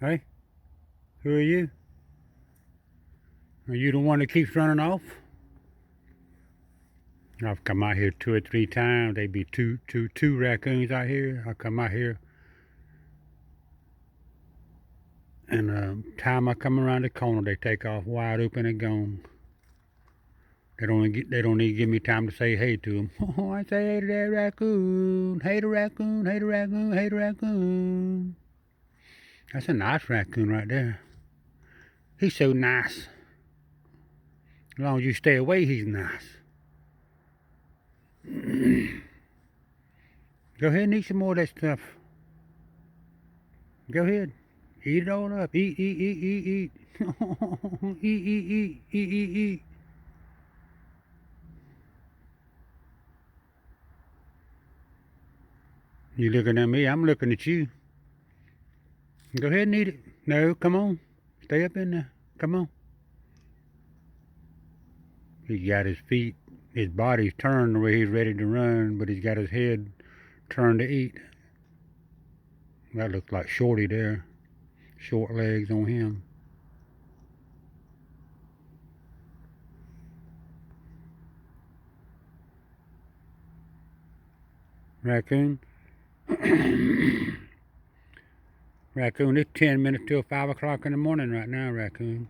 Hey, who are you? Are you the one that keeps running off? I've come out here 2 or 3 times. They be two raccoons out here. I come out here, and time I come around the corner, they take off wide open and gone. They don't even give me time to say hey to them. Oh, I say hey to that raccoon. Hey to raccoon. Hey to raccoon. Hey to raccoon. That's a nice raccoon right there. He's so nice. As long as you stay away, he's nice. Go ahead and eat some more of that stuff. Go ahead. Eat it all up. Eat, eat, eat, eat, eat. Eat, eat, eat, eat, eat, eat. You looking at me? I'm looking at you. Go ahead and eat it. No, come on. Stay up in there. Come on. He's got his feet, his body's turned the way he's ready to run, but he's got his head turned to eat. That looks like Shorty there. Short legs on him. Raccoon. Raccoon, it's 10 minutes till 5 o'clock in the morning right now, Raccoon.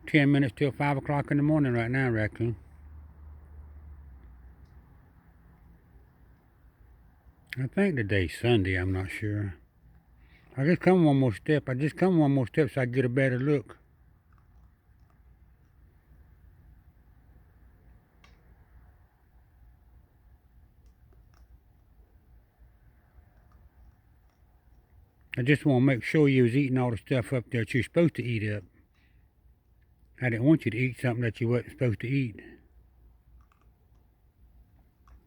10 minutes till 5 o'clock in the morning right now, Raccoon. I think today's Sunday, I'm not sure. I just come one more step. I just come one more step so I get a better look. I just want to make sure you was eating all the stuff up there that you're supposed to eat up. I didn't want you to eat something that you wasn't supposed to eat.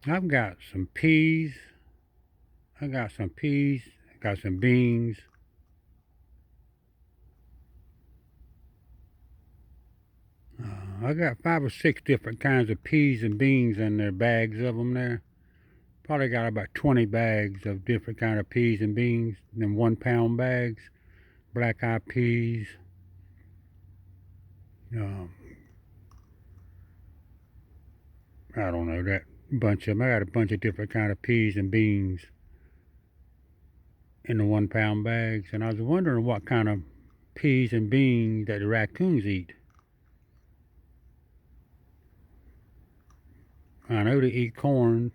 I've got some peas. I got some peas. I got some beans. I got 5 or 6 different kinds of peas and beans in there, bags of them there. Probably got about 20 bags of different kind of peas and beans in 1 pound bags. Black eyed peas. Um, I don't know that bunch of them. I got a bunch of different kind of peas and beans in the 1 pound bags, and I was wondering what kind of peas and beans that the raccoons eat. I know they eat corn.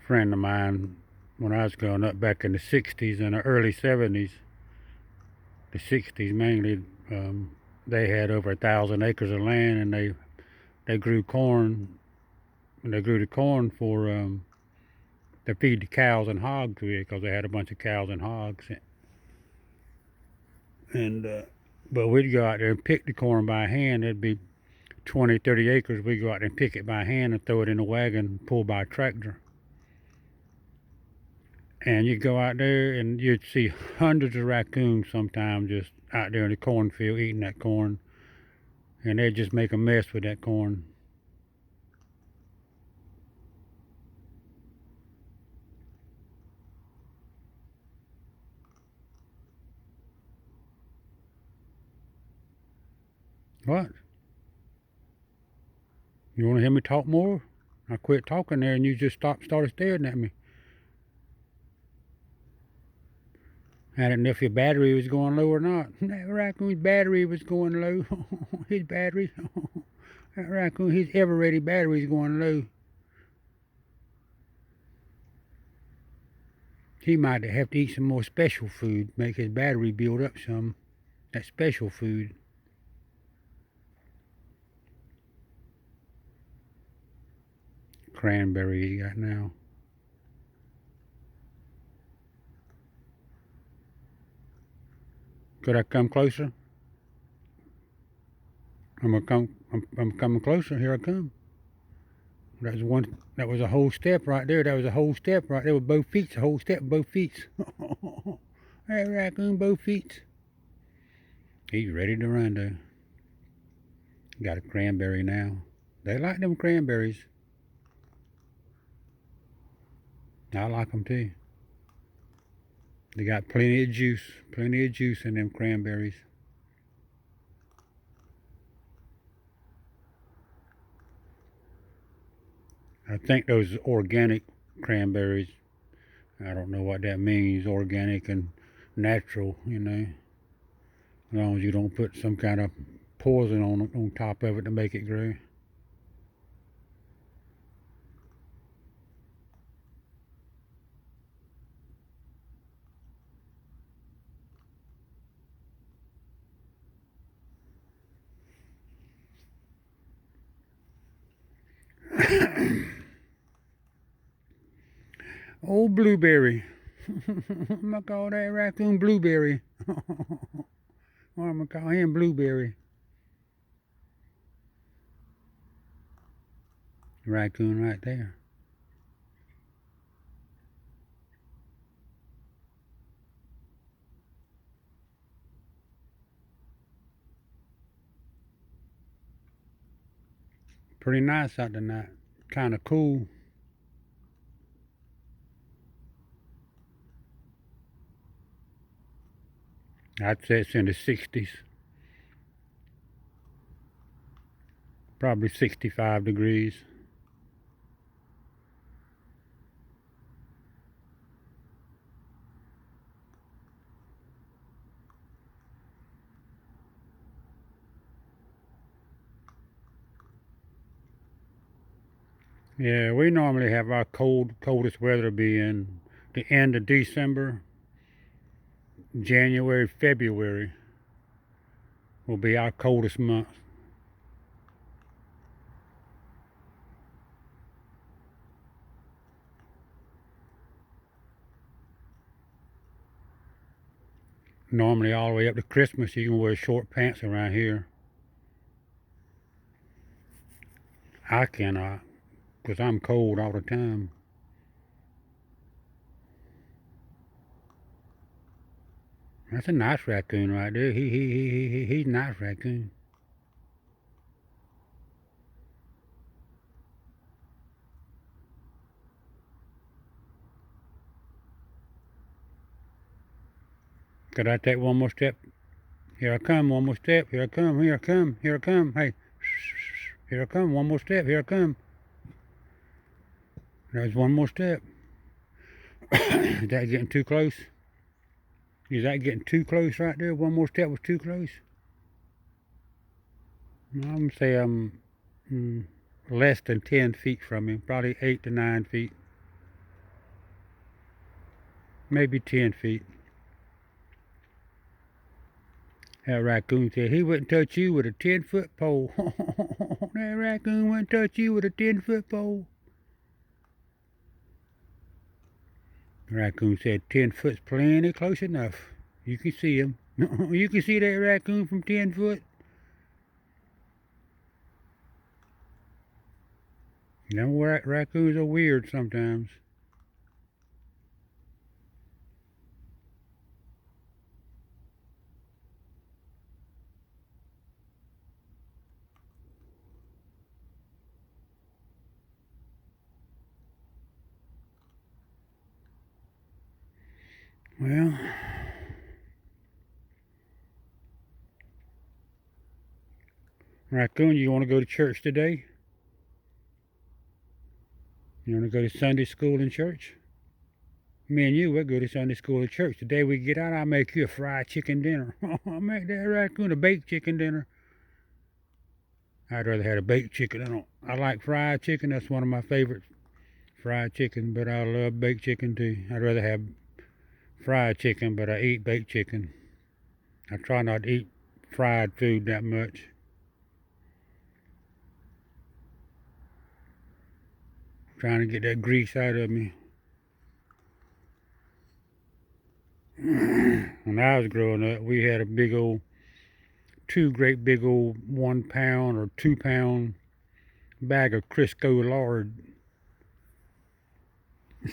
A friend of mine, when I was growing up back in the 60s and the early 70s, the 60s mainly, they had over 1,000 acres of land, and they grew corn. And they grew the corn for to feed the cows and hogs with, because they had a bunch of cows and hogs. And but we'd go out there and pick the corn by hand. It'd be 20, 30 acres. We'd go out there and pick it by hand and throw it in a wagon pulled by a tractor. And you'd go out there and you'd see hundreds of raccoons sometimes just out there in the cornfield eating that corn. And they'd just make a mess with that corn. What? You want to hear me talk more? I quit talking there and you just started staring at me. I didn't know if your battery was going low or not. That raccoon's battery was going low. His battery. That raccoon, his ever ready battery's going low. He might have to eat some more special food, make his battery build up some. That special food. Cranberry he got now. Could I come closer? I'm gonna come. I'm coming closer. Here I come. That was one. That was a whole step right there. That was a whole step right there with both feet. A whole step, both feet. That raccoon, both feet. He's ready to run though. Got a cranberry now. They like them cranberries. I like them too. They got plenty of juice in them cranberries. I think those organic cranberries. I don't know what that means, organic and natural, as long as you don't put some kind of poison on top of it to make it grow. Old blueberry. I'm gonna call that raccoon blueberry. Or I'm gonna call him blueberry. Raccoon right there. Pretty nice out tonight. Kind of cool. I'd say it's in the 60s. Probably 65 degrees. Yeah, we normally have our coldest weather be in the end of December. January, February will be our coldest month. Normally all the way up to Christmas you can wear short pants around here. I cannot, because I'm cold all the time. That's a nice raccoon right there. He's a nice raccoon. Could I take one more step? Here I come, one more step. Here I come, here I come, here I come. Hey, here I come, one more step. Here I come. There's one more step. Is that getting too close? Is that getting too close right there? One more step was too close? I'm going to say I'm less than 10 feet from him. Probably 8 to 9 feet. Maybe 10 feet. That raccoon said he wouldn't touch you with a 10-foot pole. That raccoon wouldn't touch you with a 10-foot pole. The raccoon said 10 foot's plenty close enough. You can see him. You can see that raccoon from 10 foot. You know, raccoons are weird sometimes. Well, Raccoon, you want to go to church today? You want to go to Sunday school and church? Me and you, we'll go to Sunday school and church. Today we get out, I'll make you a fried chicken dinner. I'll make that raccoon a baked chicken dinner. I'd rather have a baked chicken. I like fried chicken. That's one of my favorites. Fried chicken, but I love baked chicken too. I'd rather have fried chicken, but I eat baked chicken. I try not to eat fried food that much. Trying to get that grease out of me. When I was growing up, we had a big old, two great big old 1 pound or 2 pound bag of Crisco lard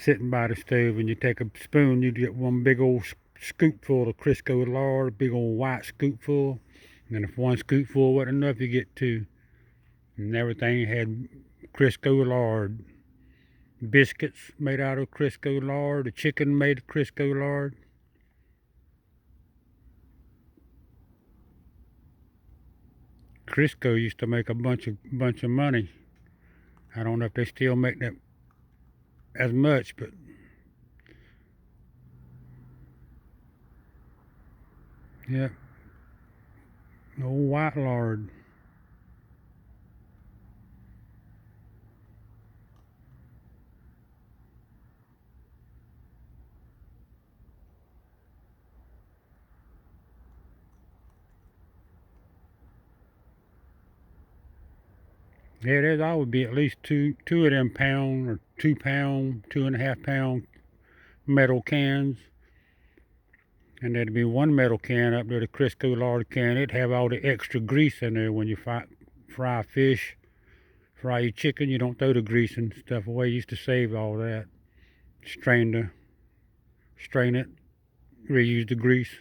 sitting by the stove, and you take a spoon, you get one big old scoopful of Crisco lard, big old white scoopful, and if one scoopful wasn't enough, you get two. And everything had Crisco lard. Biscuits made out of Crisco lard. The chicken made of Crisco lard. Crisco used to make a bunch of money. I don't know if they still make that as much, but yeah, old white lard. Yeah, there's always be at least two of them pound or 2 pound, 2.5 pound metal cans. And there'd be one metal can up there, the Crisco lard can. It'd have all the extra grease in there when you fry fish, fry your chicken. You don't throw the grease and stuff away. You used to save all that. Strain the, strain it, reuse the grease.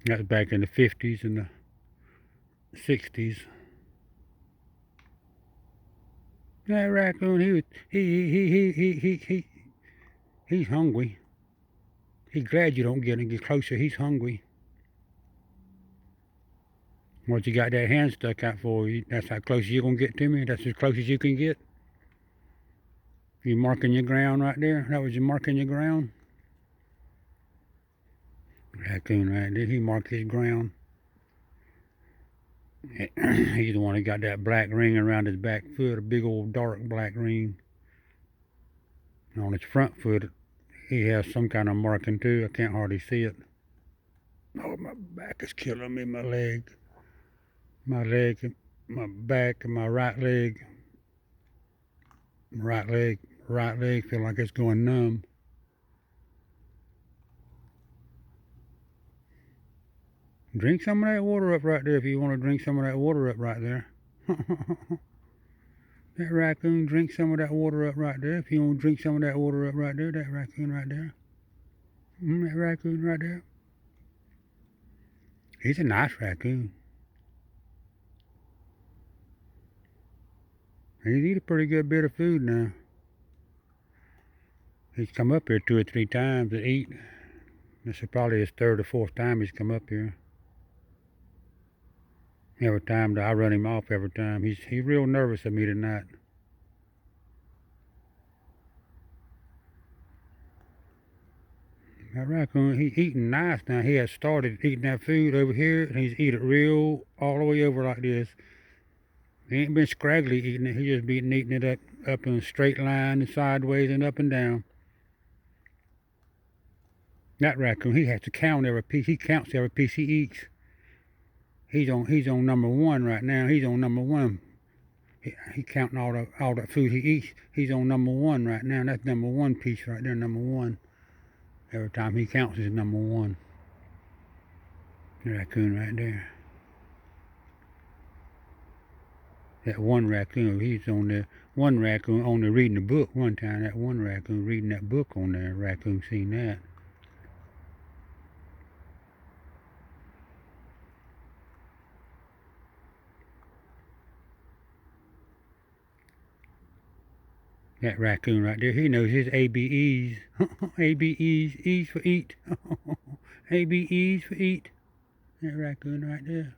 That was back in the 50s and the 60s. That raccoon, he was, he's hungry. He's glad you don't get closer. He's hungry. What you got that hand stuck out for? That's how close you're gonna get to me. That's as close as you can get. You marking your ground right there. That was you marking your ground. Raccoon right there. He marked his ground. He's the one that got that black ring around his back foot, a big old dark black ring. And on his front foot, he has some kind of marking too. I can't hardly see it. Oh, my back is killing me. My leg, my back, and my right leg. Right leg feel like it's going numb. Drink some of that water up right there if you want to drink some of that water up right there. That raccoon, drink some of that water up right there. If you want to drink some of that water up right there, that raccoon right there. That raccoon right there. He's a nice raccoon. He's eating a pretty good bit of food now. He's come up here 2 or 3 times to eat. This is probably his third or fourth time he's come up here. Every time I run him off every time. He's real nervous of me tonight. That raccoon, he's eating nice now. He has started eating that food over here, and he's eating it real all the way over like this. He ain't been scraggly eating it. He just been eating it up in a straight line and sideways and up and down. That raccoon, he has to count every piece. He counts every piece he eats. He's on number one right now. He's on number one. He counting all that food he eats. He's on number one right now. That's number one piece right there, number one. Every time he counts is number one. The raccoon right there. That one raccoon, he's on there. One raccoon only reading a book one time. That one raccoon reading that book on there. Raccoon seen that. That raccoon right there, he knows his ABEs. ABEs, E's for eat. ABEs for eat. That raccoon right there.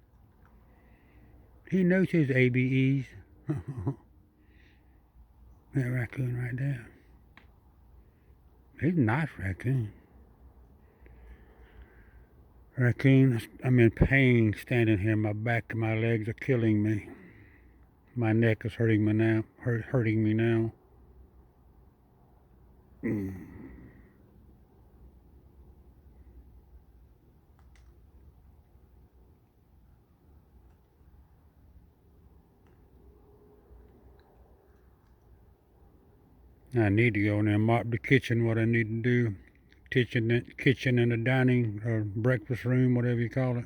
He knows his ABEs. That raccoon right there. He's a nice raccoon. Raccoon, I'm in pain standing here. My back and my legs are killing me. My neck is hurting me now. Hurting me now. I need to go in there and mop the kitchen. What I need to do, kitchen and the dining or breakfast room, whatever you call it.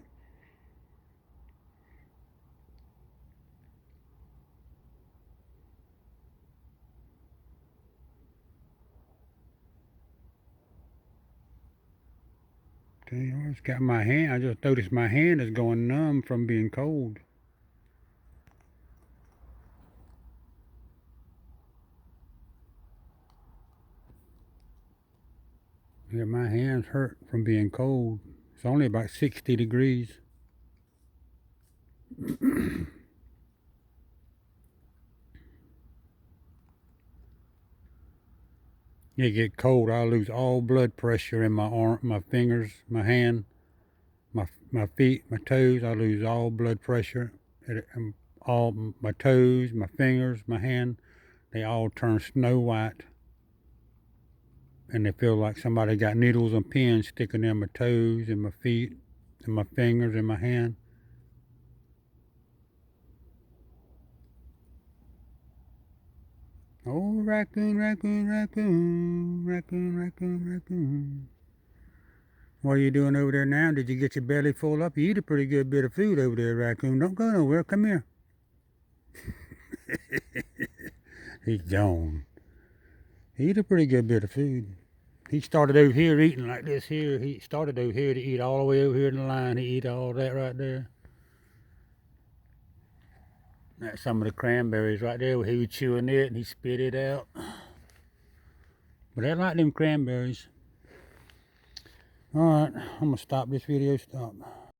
Okay, I just got my hand. I just noticed my hand is going numb from being cold. Yeah, my hands hurt from being cold. It's only about 60 degrees. It get cold, I lose all blood pressure in my arm, my fingers, my hand, my feet, my toes. I lose all blood pressure. All my toes, my fingers, my hand, they all turn snow white. And they feel like somebody got needles and pins sticking in my toes and my feet and my fingers and my hand. Oh, raccoon, raccoon, raccoon, raccoon, raccoon, raccoon. What are you doing over there now? Did you get your belly full up? You eat a pretty good bit of food over there, raccoon. Don't go nowhere. Come here. He's gone. He eat a pretty good bit of food. He started over here eating like this here. He started over here to eat all the way over here in the line. He eat all that right there. That's some of the cranberries right there. He was chewing it and he spit it out. But I like them cranberries. Alright, I'm going to stop this video. Stop.